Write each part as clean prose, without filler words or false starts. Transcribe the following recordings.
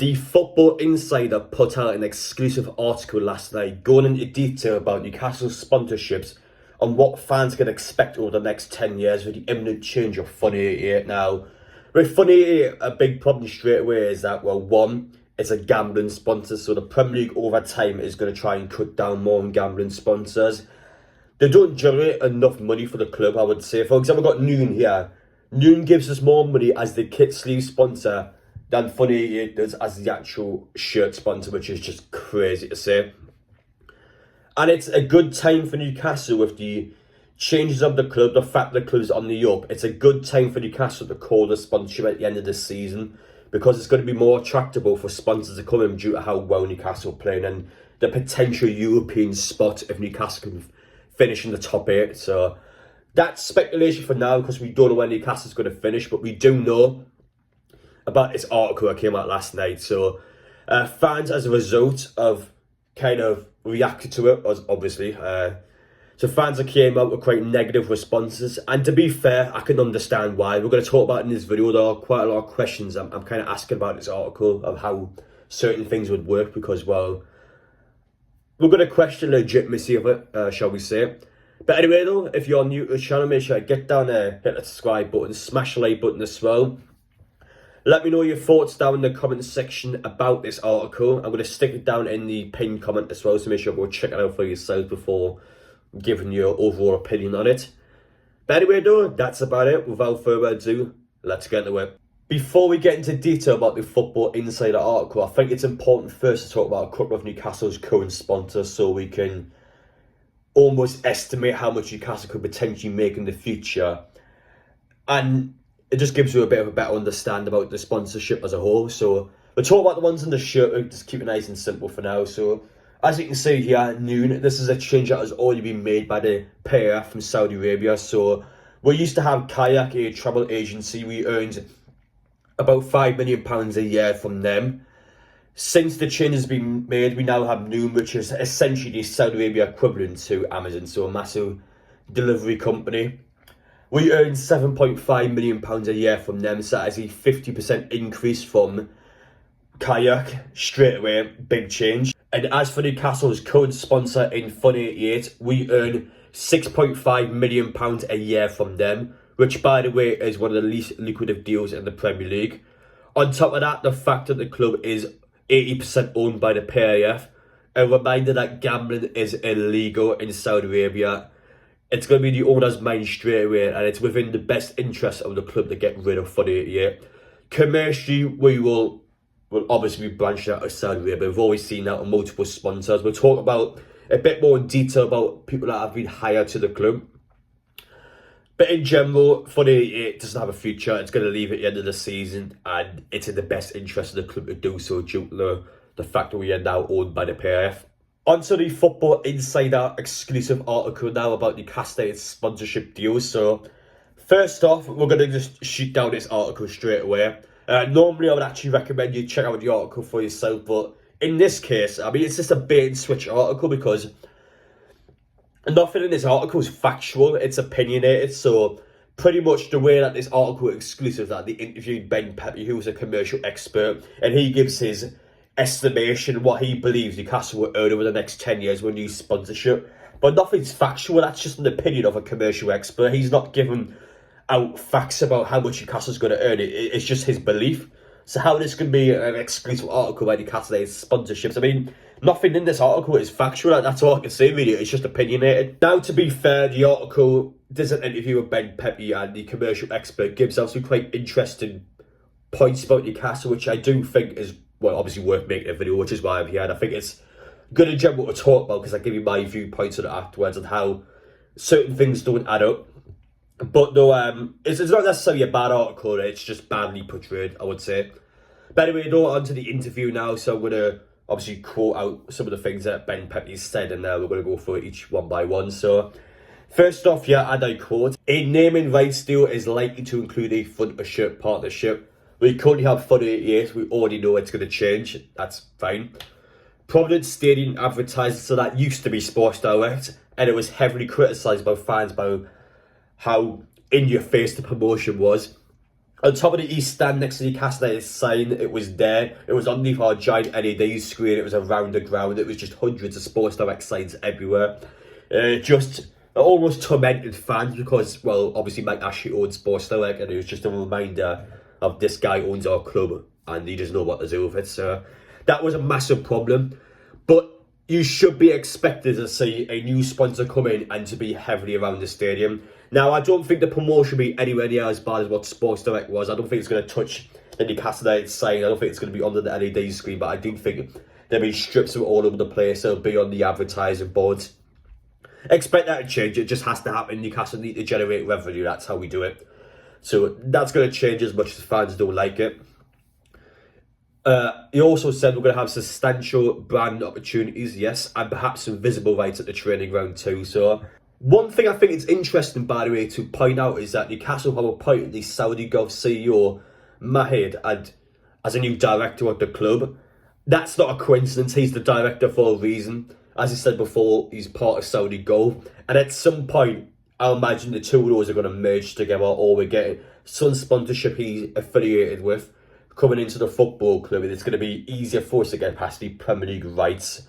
The Football Insider put out an exclusive article last night going into detail about Newcastle's sponsorships and what fans can expect over the next 10 years with the imminent change of Fun 88 now. With Fun 88, a big problem straight away is that, well, one, it's a gambling sponsor, so the Premier League over time is going to try and cut down more on gambling sponsors. They don't generate enough money for the club, I would say. For example, we've got Noon here. Noon gives us more money as the kit sleeve sponsor than Fun 88 does as the actual shirt sponsor, which is just crazy to say. And it's a good time for Newcastle with the changes of the club, the fact the club's on the up. It's a good time for Newcastle to call the sponsorship at the end of the season because it's going to be more attractable for sponsors to come in due to how well Newcastle are playing and the potential European spot if Newcastle can finish in the top 8. So that's speculation for now because we don't know when Newcastle's going to finish, but we do know about this article that came out last night. So fans, as a result of kind of reacted to it, obviously. So fans that came out with quite negative responses. And to be fair, I can understand why. We're going to talk about it in this video. There are quite a lot of questions I'm kind of asking about this article of how certain things would work because, well, we're going to question the legitimacy of it, shall we say. But anyway, though, if you're new to the channel, make sure you get down there, hit the subscribe button, smash the like button as well. Let me know your thoughts down in the comment section about this article. I'm going to stick it down in the pinned comment as well, so make sure you go check it out for yourselves before giving your overall opinion on it. But anyway, though, that's about it. Without further ado, let's get into it. Before we get into detail about the Football Insider article, I think it's important first to talk about a couple of Newcastle's current sponsors so we can almost estimate how much Newcastle could potentially make in the future. And it just gives you a bit of a better understanding about the sponsorship as a whole. So we'll talk about the ones on the shirt, just keep it nice and simple for now. So as you can see here, Noon, this is a change that has already been made by the PIF from Saudi Arabia. So we used to have Kayak, a travel agency. We earned about £5 million a year from them. Since the change has been made, we now have Noon, which is essentially the Saudi Arabia equivalent to Amazon, so a massive delivery company. We earned £7.5 million a year from them, so that is a 50% increase from Kayak. Straight away, big change. And as for Newcastle's current sponsor in Fun 88, we earn £6.5 million a year from them, which, by the way, is one of the least lucrative deals in the Premier League. On top of that, the fact that the club is 80% owned by the PIF, a reminder that gambling is illegal in Saudi Arabia. It's going to be the owner's mind straight away, and it's within the best interest of the club to get rid of Fun 88. Commercially, we will obviously be branched out of Saudi Arabia. We've always seen that on multiple sponsors. We'll talk about a bit more in detail about people that have been hired to the club. But in general, Fun 88 doesn't have a future. It's going to leave at the end of the season, and it's in the best interest of the club to do so due to the fact that we are now owned by the PIF. Onto the Football Insider exclusive article now about Newcastle's sponsorship deals. So first off, we're going to just shoot down this article straight away. Normally, I would actually recommend you check out the article for yourself, but in this case, I mean, it's just a bait and switch article because nothing in this article is factual, it's opinionated. So pretty much the way that this article is exclusive, that they interviewed Ben Pepe, who's a commercial expert, and he gives his estimation what he believes Newcastle will earn over the next 10 years with new sponsorship. But nothing's factual, that's just an opinion of a commercial expert. He's not giving out facts about how much Newcastle's going to earn. It's just his belief. So how this can be an exclusive article by Newcastle's sponsorships? I mean, nothing in this article is factual. That's all I can say, really. It's just opinionated. Now, to be fair, the article does an interview with Ben Pepe, and the commercial expert gives out some quite interesting points about Newcastle, which I do think is, well, obviously worth making a video, which is why I'm here. And I think it's good in general to talk about because I give you my viewpoints on it afterwards and how certain things don't add up. But no, it's not necessarily a bad article, it's just badly portrayed, I would say. But anyway, though, on to the interview now. So I'm going to obviously quote out some of the things that Ben Pepe said, and we're going to go through each one by one. So first off, yeah, and I quote, "A naming rights deal is likely to include a front-of-shirt partnership. We currently have Fun 88, we already know it's going to change, that's fine. Providence Stadium advertising, so that used to be Sports Direct, and it was heavily criticised by fans by how in your face the promotion was. On top of the east stand next to the Newcastle United sign, it was there. It was underneath our giant LED screen. It was around the ground. It was just hundreds of Sports Direct signs everywhere. Just almost tormented fans because, well, obviously Mike Ashley owns Sports Direct, and it was just a reminder of this guy owns our club and he doesn't know what to do with it. So that was a massive problem. But you should be expected to see a new sponsor come in and to be heavily around the stadium. Now, I don't think the promotion will be anywhere near as bad as what Sports Direct was. I don't think it's going to touch the Newcastle United sign. I don't think it's going to be under the LED screen, but I do think there'll be strips of all over the place. It'll be on the advertising boards. Expect that to change. It just has to happen. Newcastle need to generate revenue. That's how we do it. So that's going to change as much as fans don't like it. He also said we're going to have substantial brand opportunities, yes, and perhaps some visible rights at the training ground too. So one thing I think it's interesting, by the way, to point out is that Newcastle have appointed the Saudi Gulf CEO, Mahid, as a new director of the club. That's not a coincidence. He's the director for a reason. As I said before, he's part of Saudi Gulf. And at some point, I imagine the two of those are going to merge together, or we're getting some sponsorship he's affiliated with coming into the football club, and it's going to be easier for us to get past the Premier League rights.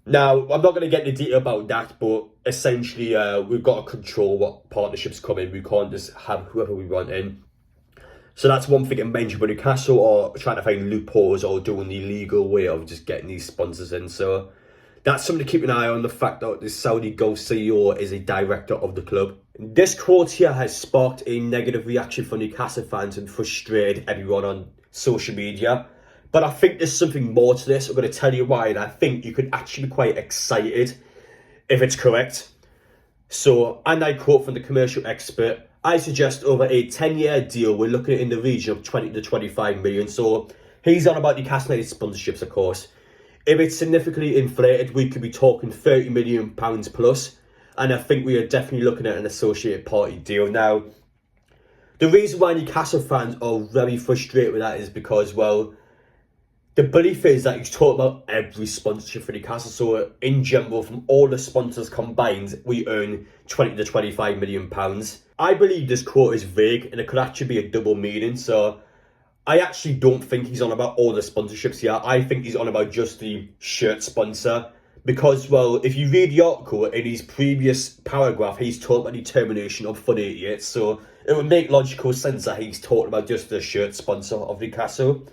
Now, I'm not going to get into detail about that, but essentially we've got to control what partnerships come in. We can't just have whoever we want in. So that's one thing to mention. But Newcastle are trying to find loopholes or doing the legal way of just getting these sponsors in. So that's something to keep an eye on, the fact that the Saudi Gulf CEO is a director of the club. This quote here has sparked a negative reaction from Newcastle fans and frustrated everyone on social media. But I think there's something more to this. I'm going to tell you why, and I think you could actually be quite excited if it's correct. So, and I quote from the commercial expert, I suggest over a 10-year deal, we're looking at in the region of 20 to 25 million. So he's on about Newcastle United sponsorships, of course. If it's significantly inflated, we could be talking £30 million plus. And I think we are definitely looking at an associated party deal. Now, the reason why Newcastle fans are very frustrated with that is because, well, the belief is that he's talking about every sponsorship for Newcastle. So in general, from all the sponsors combined, we earn 20 to 25 million pounds. I believe this quote is vague and it could actually be a double meaning. So I actually don't think he's on about all the sponsorships here. I think he's on about just the shirt sponsor. Because, well, if you read the article in his previous paragraph, he's talking about the termination of Fund 88. So it would make logical sense that he's talking about just the shirt sponsor of Newcastle.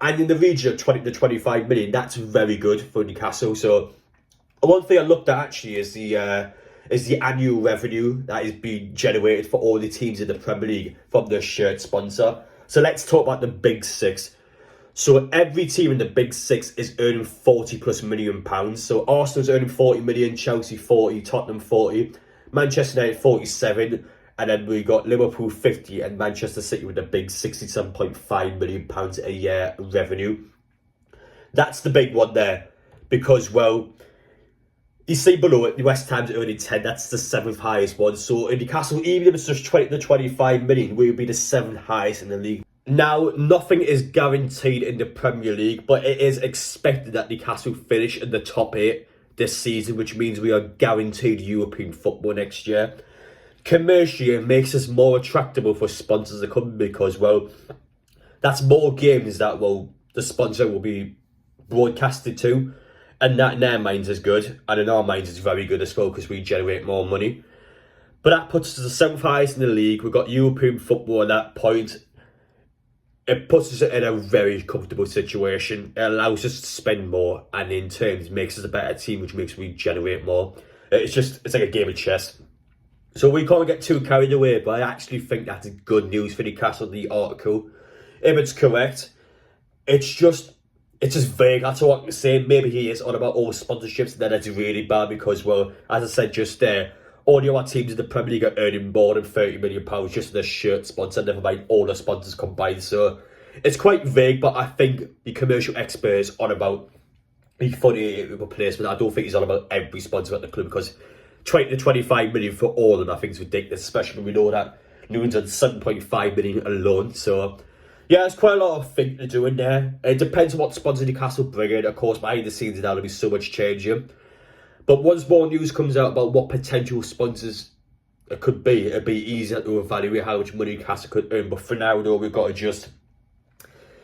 And in the region of 20 to 25 million, that's very good for Newcastle. So one thing I looked at actually is the annual revenue that is being generated for all the teams in the Premier League from the shirt sponsor. So let's talk about the big six. So every team in the big six is earning 40 plus million pounds. So Arsenal's earning 40 million, Chelsea 40, Tottenham 40, Manchester United 47, and then we got Liverpool 50 and Manchester City with a big 67.5 million pounds a year revenue. That's the big one there, because, well, you see below it, the West Ham's earning 10. That's the seventh highest one. So in Newcastle, even if it's just 20 to 25 million, we would be the seventh highest in the league. Now, nothing is guaranteed in the Premier League, but it is expected that Newcastle finish in the top 8 this season, which means we are guaranteed European football next year. Commercially, it makes us more attractable for sponsors to come because, well, that's more games that, well, the sponsor will be broadcasted to, and that in their minds is good, and in our minds is very good as well because we generate more money. But that puts us the 7th highest in the league. We've got European football at that point. It puts us in a very comfortable situation. It allows us to spend more, and in turn makes us a better team, which makes me generate more. It's like a game of chess. So we can't get too carried away, but I actually think that's good news for Newcastle, the article. If it's correct, it's just vague. That's all I can say. Maybe he is on about all sponsorships, and then it's really bad because, well, as I said just there, all the other teams in the Premier League are earning more than £30 million just for the shirt sponsor, never mind all the sponsors combined. So it's quite vague, but I think the commercial expert is on about the 48 replacement. I don't think he's on about every sponsor at the club because 20 to 25 million for all of them I think is ridiculous, especially when we know that Nunes on 7.5 million alone. So yeah, there's quite a lot of things to do in there. It depends on what sponsor Newcastle bring in. Of course, behind the scenes now there'll be so much changing. But once more news comes out about what potential sponsors it'd be easier to evaluate how much money Newcastle could earn. But for now, though, we've got to just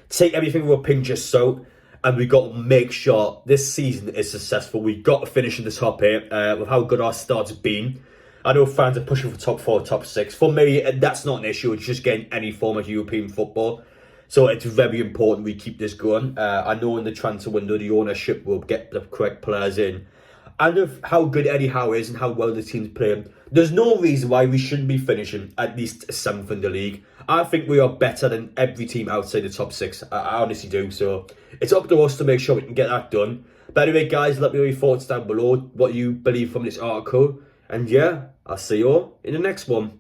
take everything with a pinch of salt, and we've got to make sure this season is successful. We've got to finish in the top 8 with how good our start's been. I know fans are pushing for top 4, top 6. For me, that's not an issue. It's just getting any form of European football. So it's very important we keep this going. I know in the transfer window, the ownership will get the correct players in. And of how good Eddie Howe is and how well the team's playing, there's no reason why we shouldn't be finishing at least 7th in the league. I think we are better than every team outside the top 6. I honestly do. So it's up to us to make sure we can get that done. But anyway, guys, let me know your thoughts down below, what you believe from this article. And yeah, I'll see you all in the next one.